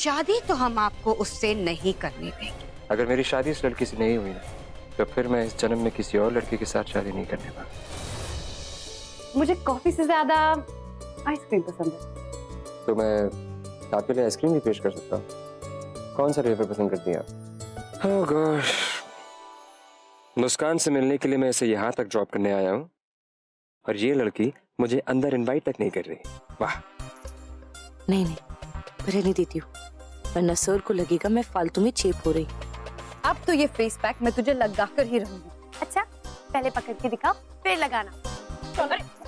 शादी तो हम आपको उससे नहीं करने देंगे। अगर मेरी शादी इस लड़की से नहीं हुई ना, तो फिर मैं इस जन्म में किसी और लड़की के साथ शादी नहीं करने वाला। मुझे कॉफी से ज्यादा आइसक्रीम पसंद है। तो मैं आपके लिए आइसक्रीम भी पेश कर सकता हूँ। कौन सा फ्लेवर पसंद करती हैं आप? ओह गॉश, मुस्कान से मिलने के लिए मैं इसे यहाँ तक ड्रॉप करने आया हूँ और ये लड़की मुझे अंदर इनवाइट तक नहीं कर रही। वाह। नहीं नहीं, रहने देती हूँ, वरना सर को लगेगा मैं फालतू में चेप हो रही। अब तो ये फेस पैक मैं तुझे लगा कर ही रहूंगी। अच्छा, पहले पकड़ के दिखा, फिर लगाना।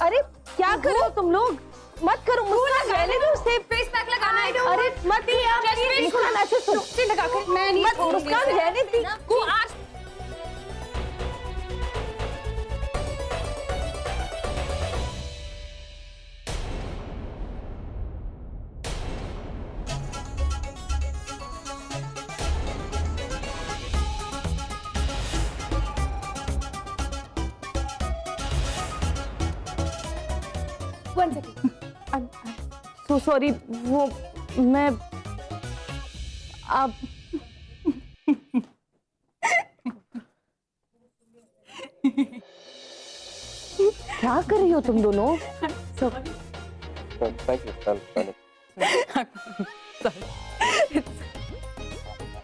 अरे क्या कर रहे हो तुम लोग? मत करो, मुस्कान रहने दो उसे। फेस पैक लगाना है। अरे मत यार, मुस्कान ऐसे सुस्ती लगा कर मैं नहीं छोड़ूंगी। मुस्कान रहने दी। आज वन सेकंड, सो सॉरी, वो मैं अब क्या कर रही हो तुम दोनों?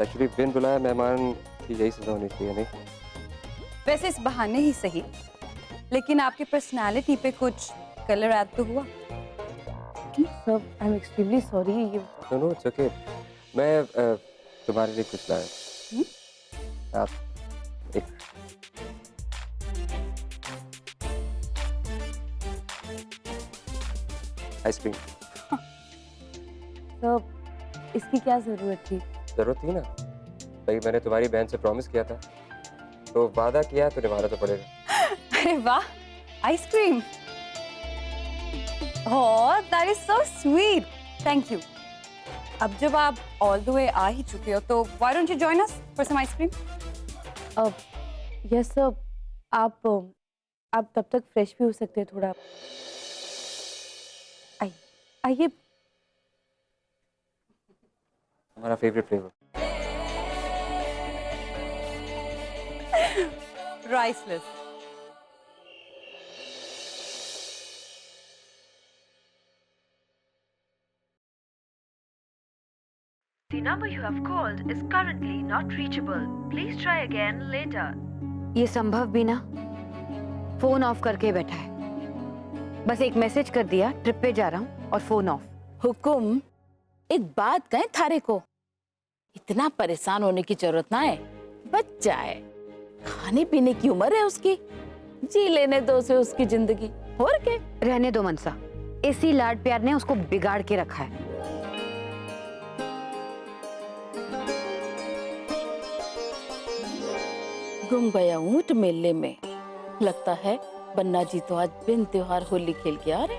एक्चुअली बिन बुलाया मेहमान की यही सजा होनी चाहिए, नहीं? वैसे इस बहाने ही सही, लेकिन आपकी पर्सनालिटी पे कुछ कलर ऐड तो हुआ। सब I am extremely sorry. No it's okay. मैं तुम्हारे लिए कुछ लाया। आप एक आइसक्रीम। तो इसकी क्या जरूरत थी? जरूरत थी ना, भाई मैंने तुम्हारी बहन से प्रॉमिस किया था, तो वादा किया तो निभाना तो पड़ेगा। अरे वाह, ice cream. Oh, that is so sweet, thank you. अब जब आप ऑल द वे आ ही चुके हो, तो why don't you join us for some ice cream? Yes sir, आप तब तक फ्रेश भी हो सकते हैं थोड़ा। आइए। हमारा फेवरेट फ्लेवर। राइसलेस। The number you have called is currently not reachable. Please try again later. ये संभव भी ना, फोन ऑफ करके बैठा है। बस एक मैसेज कर दिया ट्रिप पे जा रहा हूँ और फोन ऑफ। हुकुम, एक बात कहें थारे को, इतना परेशान होने की जरूरत ना है, बच जाए। खाने पीने की उम्र है उसकी, जी लेने दो उसे उसकी जिंदगी। और क्या? रहने दो मनसा, इसी लाड प्यार ने उसको बिगाड़ के रखा है। गुम गया ऊंट मेले में, लगता है बन्ना जी तो आज बिन त्योहार होली खेल के आ रहे।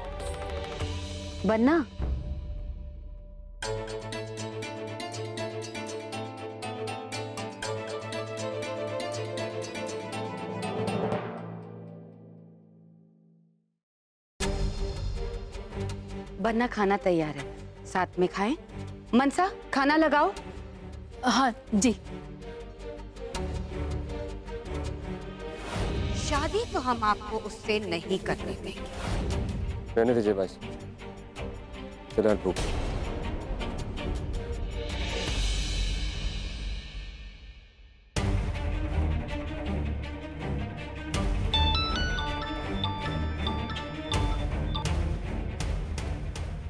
बन्ना, बन्ना खाना तैयार है, साथ में खाएं। मनसा खाना लगाओ। हाँ जी। शादी तो हम आपको उससे नहीं करने देंगे। रहने दीजिए बस, फिलहाल भूख।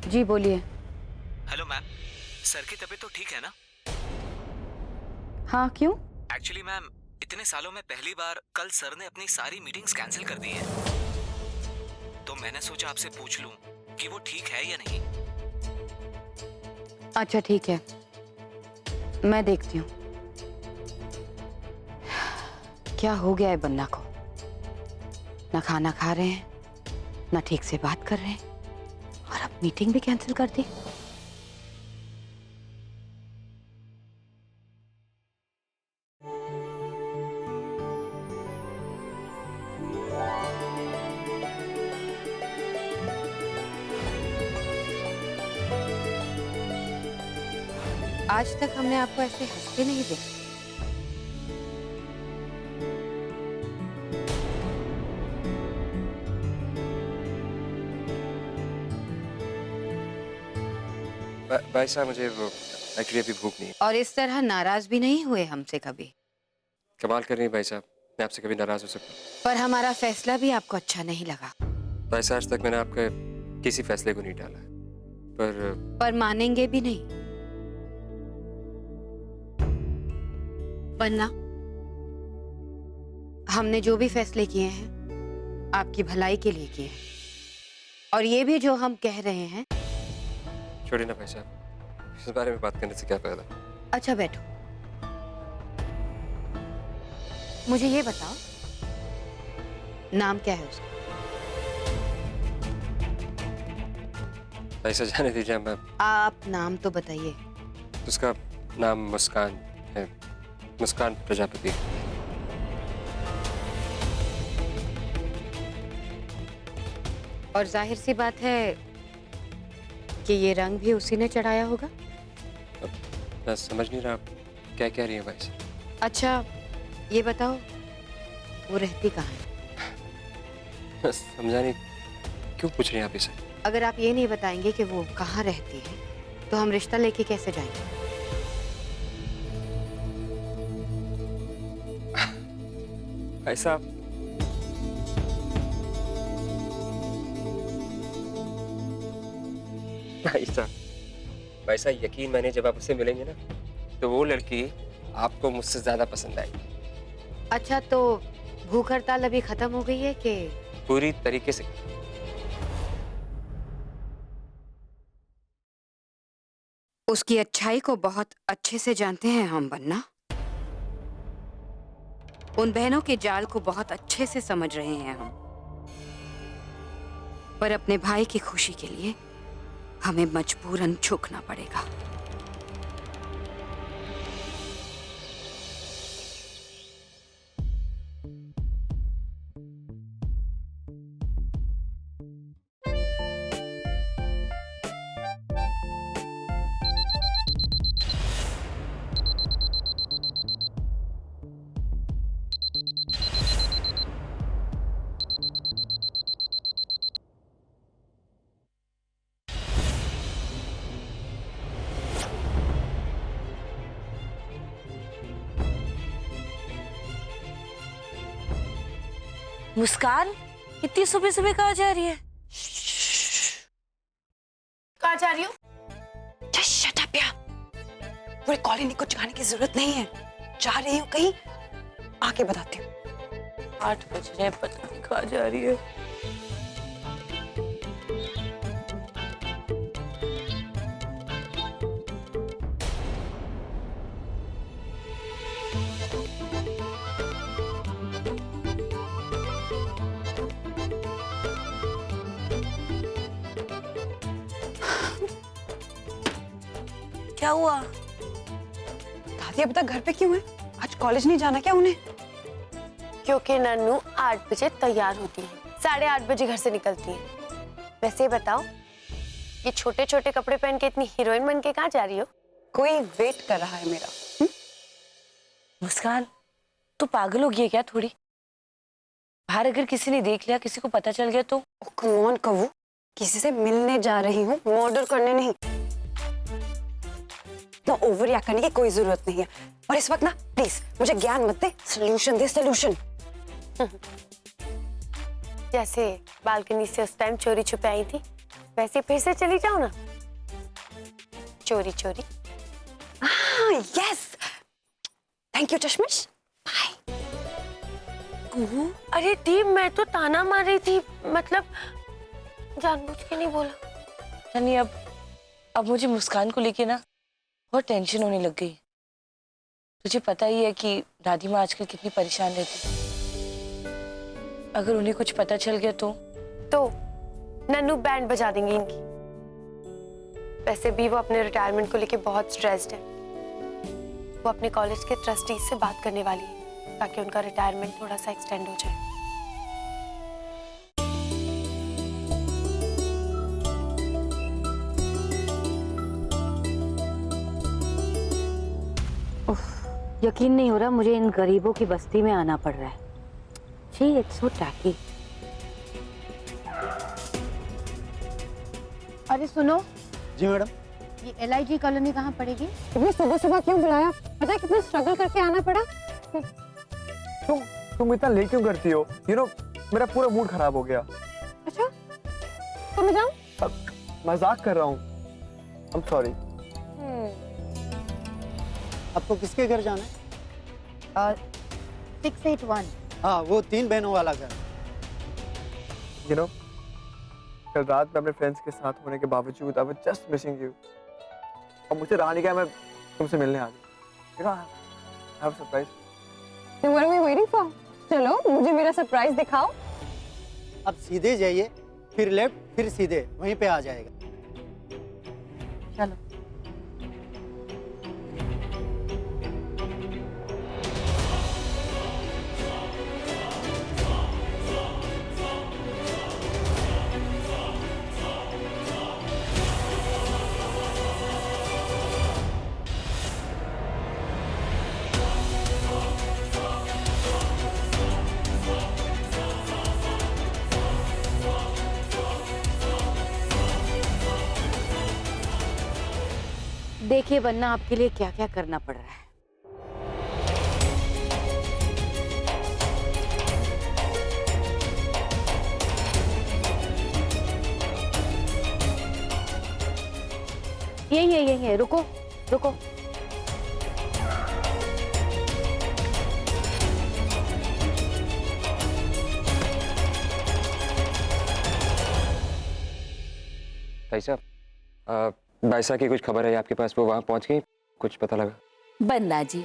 जी बोलिए। हेलो मैम, सर की तबीयत तो ठीक है ना? हाँ क्यों? एक्चुअली मैम, इतने सालों में पहली बार कल सर ने अपनी सारी मीटिंग्स कैंसिल कर दी हैं। तो मैंने सोचा आपसे पूछ लूं कि वो ठीक है या नहीं। अच्छा ठीक है, मैं देखती हूँ क्या हो गया है बन्ना को। ना खाना खा रहे हैं, ना ठीक से बात कर रहे हैं, और अब मीटिंग भी कैंसिल कर दी। आज तक हमने आपको ऐसे हंसते नहीं देखा। भाई साहब मुझे एक्चुअली अभी भूख नहीं है। और इस तरह नाराज भी नहीं हुए हमसे कभी। कमाल कर रही है भाई साहब, मैं आपसे कभी नाराज हो सकता हूँ? पर हमारा फैसला भी आपको अच्छा नहीं लगा। भाई साहब आज तक मैंने आपके किसी फैसले को नहीं टाला है, पर मानेंगे भी नहीं। वरना हमने जो भी फैसले किए हैं आपकी भलाई के लिए किए हैं, और ये भी जो हम कह रहे हैं। छोड़िए ना भाई साहब, इस बारे में बात करने से क्या फायदा। अच्छा बैठो, मुझे ये बताओ नाम क्या है उसका? ऐसा जाने दीजिए, मैं आप नाम तो बताइए। उसका नाम मुस्कान है, मुस्कान प्रजापति। और जाहिर सी बात है कि ये रंग भी उसी ने चढ़ाया होगा। मैं समझ नहीं रहा आप क्या कह रही हैं भाई साहब। अच्छा ये बताओ वो रहती कहाँ है? मैं समझा नहीं, क्यों पूछ रही हैं आप इसे? अगर आप ये नहीं बताएंगे कि वो कहाँ रहती है तो हम रिश्ता लेके कैसे जाएंगे? भाई साहब भाई साहब यकीन मानिए, जब आप उससे मिलेंगे ना तो वो लड़की आपको मुझसे ज्यादा पसंद आएगी। अच्छा तो भूख हड़ताल अभी खत्म हो गई है कि? पूरी तरीके से। उसकी अच्छाई को बहुत अच्छे से जानते हैं हम बन्ना। उन बहनों के जाल को बहुत अच्छे से समझ रहे हैं हम। पर अपने भाई की खुशी के लिए हमें मजबूरन झुकना पड़ेगा। मुस्कान इतनी सुबह सुबह कहाँ जा रही है? कहाँ जा रही हो? Just shut up यार। पूरे कॉलोनी को जगाने की जरूरत नहीं है। जा रही हूँ कहीं, आके बताती हूँ। 8 बज रहे हैं, पता नहीं कहाँ जा रही है। क्या हुआ? दादी अब तक घर पे क्यों है? आज कॉलेज नहीं जाना क्या उन्हें? क्योंकि नन्नू 8 बजे तैयार होती है, 8:30 बजे घर से निकलती है। वैसे बताओ, ये छोटे छोटे कपड़े पहन के इतनी हीरोइन बन के कहाँ जा रही हो? कोई वेट कर रहा है मेरा। मुस्कान तू पागल हो गई है क्या थोड़ी? बाहर अगर किसी ने देख लिया, किसी को पता चल गया तो? कम ऑन कवू, किसी से मिलने जा रही हूँ, मर्डर करने नहीं। तो ओवर रिएक्ट करने की कोई जरूरत नहीं है। और इस वक्त ना प्लीज मुझे ज्ञान मत दे, सोल्यूशन दे सोल्यूशन। जैसे बालकनी से उस टाइम चोरी छुपे आई थी, वैसे फिर से चली जाओ ना, चोरी चोरी। यस, थैंक यू चश्मिश। बाय। अरे दी, मैं तो ताना मार रही थी, मतलब जानबूझ के नहीं बोला। यानी अब मुझे मुस्कान को लेके ना बहुत टेंशन होने लग गई। तुझे पता ही है कि दादी माँ आजकल कितनी परेशान रहती। अगर उन्हें कुछ पता चल गया तो नन्नू बैंड बजा देंगी इनकी। वैसे भी वो अपने रिटायरमेंट को लेके बहुत स्ट्रेस्ड है। वो अपने कॉलेज के ट्रस्टीज से बात करने वाली है ताकि उनका रिटायरमेंट थोड़ा सा एक्सटेंड हो जाए। यकीन नहीं हो रहा मुझे इन गरीबों की बस्ती में आना पड़ रहा है। जी इट्स सो टैकी। अरे सुनो, जी मैडम। ये LIG कॉलोनी कहाँ पड़ेगी? इतनी सुबह सुबह क्यों बुलाया? पता है कितना स्ट्रगल करके आना पड़ा? तुम इतना लेट क्यों करती हो? मेरा पूरा मूड खराब हो गया। अच्छा, तो मैं जाऊं? मजाक कर रहा हूँ। I'm sorry। आपको किसके घर जाना है? 681। हाँ, वो 3 बहनों वाला घर। कल रात में अपने फ्रेंड्स के साथ होने के बावजूद I was just missing you। और मुझे रहा नहीं गया, मैं तुमसे मिलने आ गया। I have a surprise। Then what are we waiting for? चलो मुझे मेरा सरप्राइज दिखाओ। अब सीधे जाइए, फिर लेफ्ट, फिर सीधे, वहीं पे आ जाएगा। चलो। देखिए वरना आपके लिए क्या क्या करना पड़ रहा है। यही रुको रुको। भाई साहब, बाइसा की कुछ खबर है आपके पास? वो वहां पहुंच गई? कुछ पता लगा? बन्ना जी,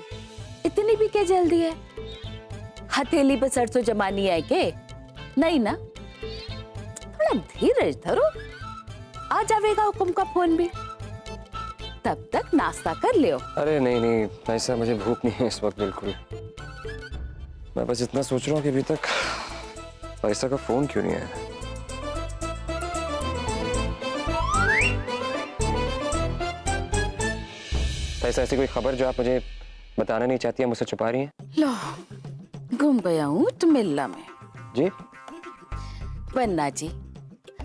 इतनी भी क्या जल्दी है? हथेली पे सरसों जमानी है के? नहीं ना, थोड़ा धीरज धरो, आ जाएगा हुक्म का फोन भी। तब तक नाश्ता कर लियो। अरे नहीं भाई साहब, मुझे भूख नहीं है इस वक्त बिल्कुल। मैं बस इतना सोच रहा हूँ कि अभी तक बाइसा का फोन क्यों नहीं आया। बाइसा, ऐसी कोई खबर जो आप मुझे बताना नहीं चाहती है, मुझसे छुपा रही हैं? लो, घूम गया हूँ तुमिल्ला में। जी? बन्ना जी,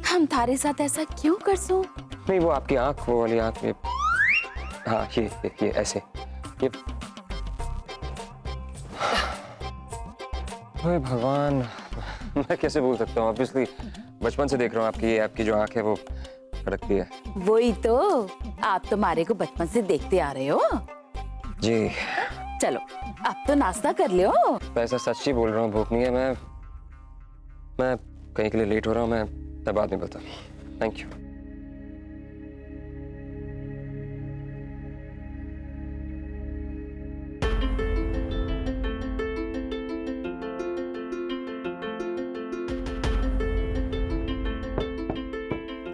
हम थारे साथ ऐसा क्यों कर सो? नहीं, वो आपकी आंख, वो वाली आंख में। हाँ, ये ऐसे ये। हे भगवान, मैं कैसे भूल सकता हूँ? ऑब्वियसली बचपन से देख रहा हूँ आपकी जो आंख है वो फड़कती है। वही तो, आप तो मारे को बचपन से देखते आ रहे हो। जी। चलो अब तो नाश्ता कर लियो। ऐसा सच ही बोल रहा हूँ, भूख नहीं है। मैं कहीं के लिए लेट हो रहा हूँ। मैं बाद में बता। Thank you.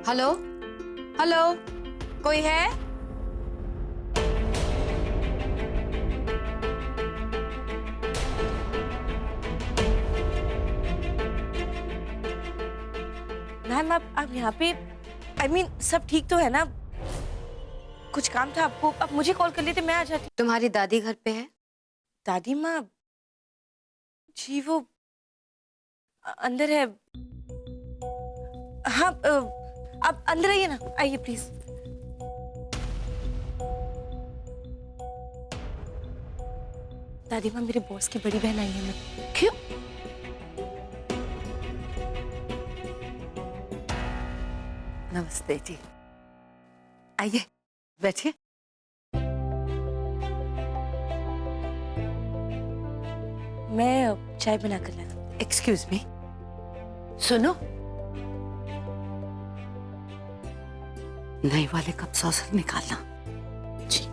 हेलो हेलो, कोई है? मैम आप यहाँ पे, I mean, सब ठीक तो है ना? कुछ काम था आपको? आप मुझे कॉल कर लेते, मैं आ जाती। तुम्हारी दादी घर पे है? दादी माँ? जी वो अंदर है। हाँ, आप अंदर आइए ना, आइए प्लीज। दादी माँ, मेरे बॉस की बड़ी बहन आई है। मैं क्यों? नमस्ते जी, आइए बैठिए। मैं चाय बना कर लाता। एक्सक्यूज मी, सुनो, नए वाले कप सॉसर निकालना। जी।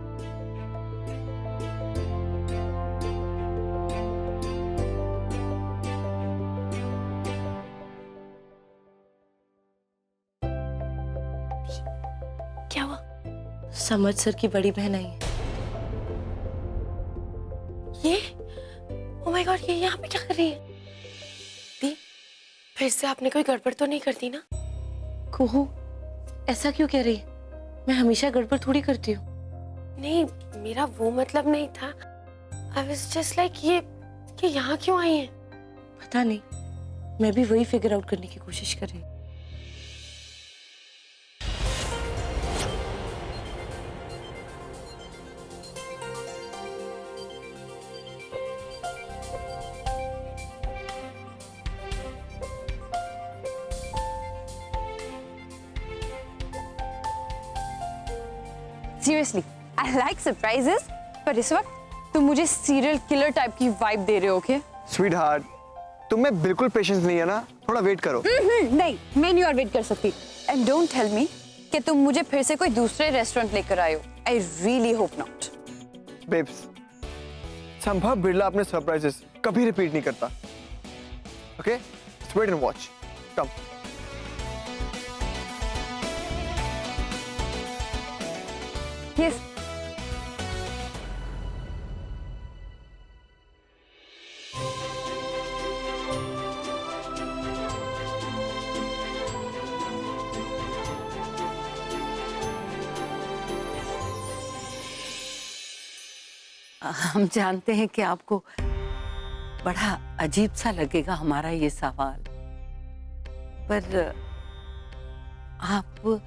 क्या हुआ? समझ सर की बड़ी बहन आई है। ये ओह माय गॉड, ये यहाँ पे क्या कर रही है? दी, फिर से आपने कोई गड़बड़ तो नहीं कर दी ना? कुहू, ऐसा क्यों कह रही है? मैं हमेशा गड़बड़ थोड़ी करती हूँ। नहीं, मेरा वो मतलब नहीं था। आई वाज जस्ट लाइक ये यहाँ क्यों आई हैं? पता नहीं, मैं भी वही फिगर आउट करने की कोशिश कर रही हूँ। Seriously, I like surprises, पर इस वक्त तुम मुझे सीरियल किलर टाइप की वाइब दे रहे हो, ओके? स्वीट हार्ट, तुम में बिल्कुल पेशेंस नहीं है ना, थोड़ा वेट करो। नहीं, मैं नहीं और वेट कर सकती। एंड डोंट टेल मी कि तुम मुझे फिर से कोई दूसरे रेस्टोरेंट लेकर आए हो। I really hope not. Babes, Sambhav Birla अपने सरप्राइजेस कभी रिपीट नहीं करता। Okay, wait and watch. Come. Yes. हम जानते हैं कि आपको बड़ा अजीब सा लगेगा हमारा ये सवाल, पर आप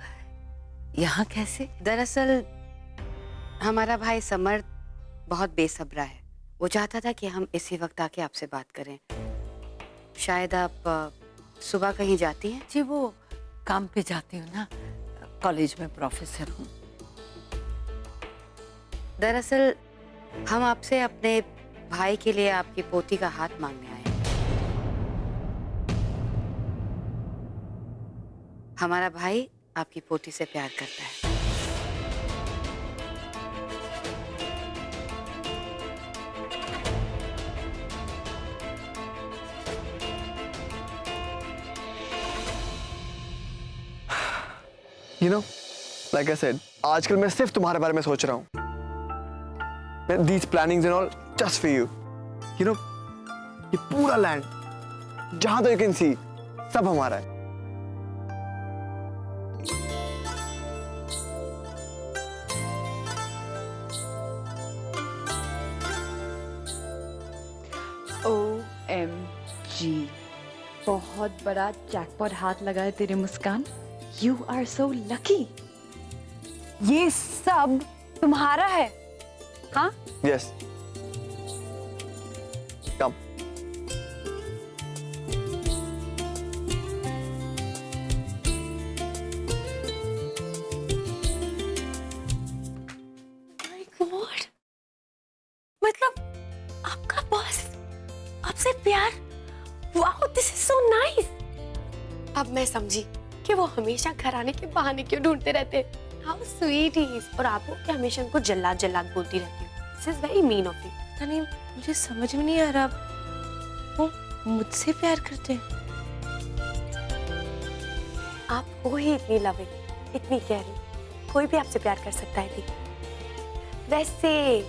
यहाँ कैसे? दरअसल हमारा भाई समर्थ बहुत बेसब्रा है। वो चाहता था कि हम इसी वक्त आके आपसे बात करें। शायद आप सुबह कहीं जाती हैं? जी, वो काम पे जाती हूँ ना, कॉलेज में प्रोफेसर हूँ। दरअसल हम आपसे अपने भाई के लिए आपकी पोती का हाथ मांगने आए हैं। हमारा भाई आपकी पोती से प्यार करता है। You know, like I said, आजकल मैं सिर्फ तुम्हारे बारे में सोच रहा हूँ। These plannings and all just for you. You know, ये पूरा लैंड जहां तो you can see सब हमारा है। OMG, बहुत बड़ा जैकपॉट हाथ लगा है तेरे मुस्कान। You are so lucky. ये सब तुम्हारा है, हाँ? Yes. Come. My God. मतलब आपका बॉस आपसे प्यार? Wow, this is so nice. अब मैं समझी कि वो हमेशा घर आने के बहाने क्यों ढूंढते रहते हैं। How sweet he is. और आप वो क्या हमेशा उनको जल्लाद जल्लाद बोलती रहती हो। This is very mean of you. पता नहीं, मुझे समझ में नहीं आ रहा, वो मुझसे प्यार करते हैं। आप हो ही इतनी लविंग, इतनी केयरिंग, कोई भी आपसे प्यार कर सकता है। दी वैसे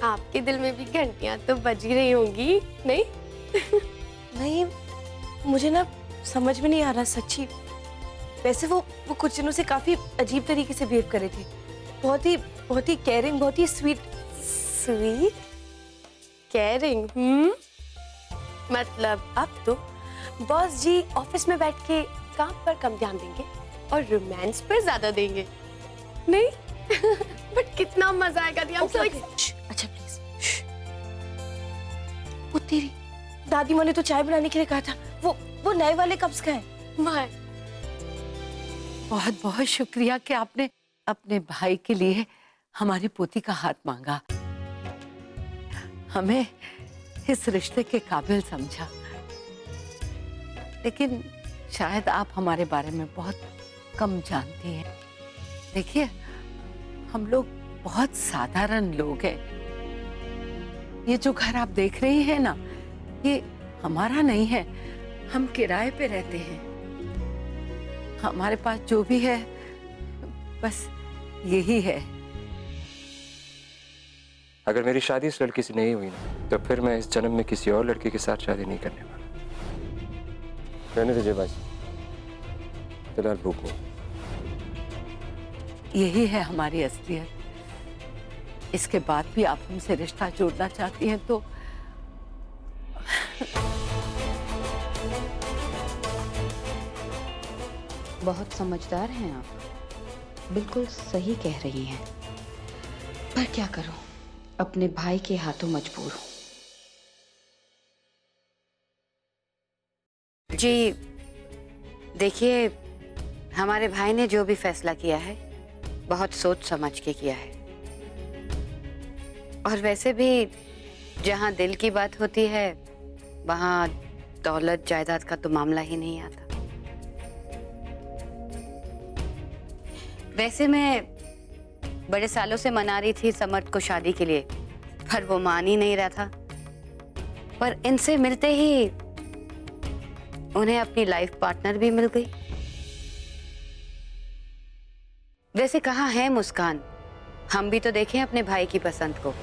आपके दिल में भी घंटियां तो बजी रही होंगी, नहीं? नहीं, मुझे ना समझ में नहीं आ रहा सच्ची। वैसे वो कुछ दिनों से काफी अजीब तरीके से बिहेव कर रहे थे। बहुत ही केयरिंग, बहुत ही स्वीट। Sweet caring? मतलब अब तो बॉस जी ऑफिस में बैठ के काम पर कम ध्यान देंगे और रोमांस पर ज्यादा देंगे, नहीं? बट कितना मजा आएगा। अच्छा प्लीज। वो तेरी दादी माँ ने तो चाय बनाने के लिए कहा था, वो नए वाले कप्स का है। वाह, बहुत बहुत शुक्रिया कि आपने अपने भाई के लिए हमारी पोती का हाथ मांगा, हमें इस रिश्ते के काबिल समझा। लेकिन शायद आप हमारे बारे में बहुत कम जानती हैं। देखिए, हम लोग बहुत साधारण लोग हैं। ये जो घर आप देख रही हैं ना, ये हमारा नहीं है, हम किराए पे रहते हैं। हमारे पास जो भी है बस यही है। अगर मेरी शादी इस लड़की से नहीं हुई ना, तो फिर मैं इस जन्म में किसी और लड़की के साथ शादी नहीं करने वाला। रहने दीजिए बाजी, फिलहाल भूख नहीं। यही है हमारी असलियत। इसके बाद भी आप हमसे रिश्ता जोड़ना चाहती हैं तो बहुत समझदार हैं आप, बिल्कुल सही कह रही हैं। पर क्या करूं, अपने भाई के हाथों मजबूर हूं। जी देखिए, हमारे भाई ने जो भी फैसला किया है बहुत सोच समझ के किया है। और वैसे भी जहां दिल की बात होती है वहां दौलत जायदाद का तो मामला ही नहीं आता। वैसे मैं बड़े सालों से मना रही थी समर्थ को शादी के लिए, पर वो मान ही नहीं रहा था। पर इनसे मिलते ही उन्हें अपनी लाइफ पार्टनर भी मिल गई। वैसे कहाँ है मुस्कान, हम भी तो देखें अपने भाई की पसंद को।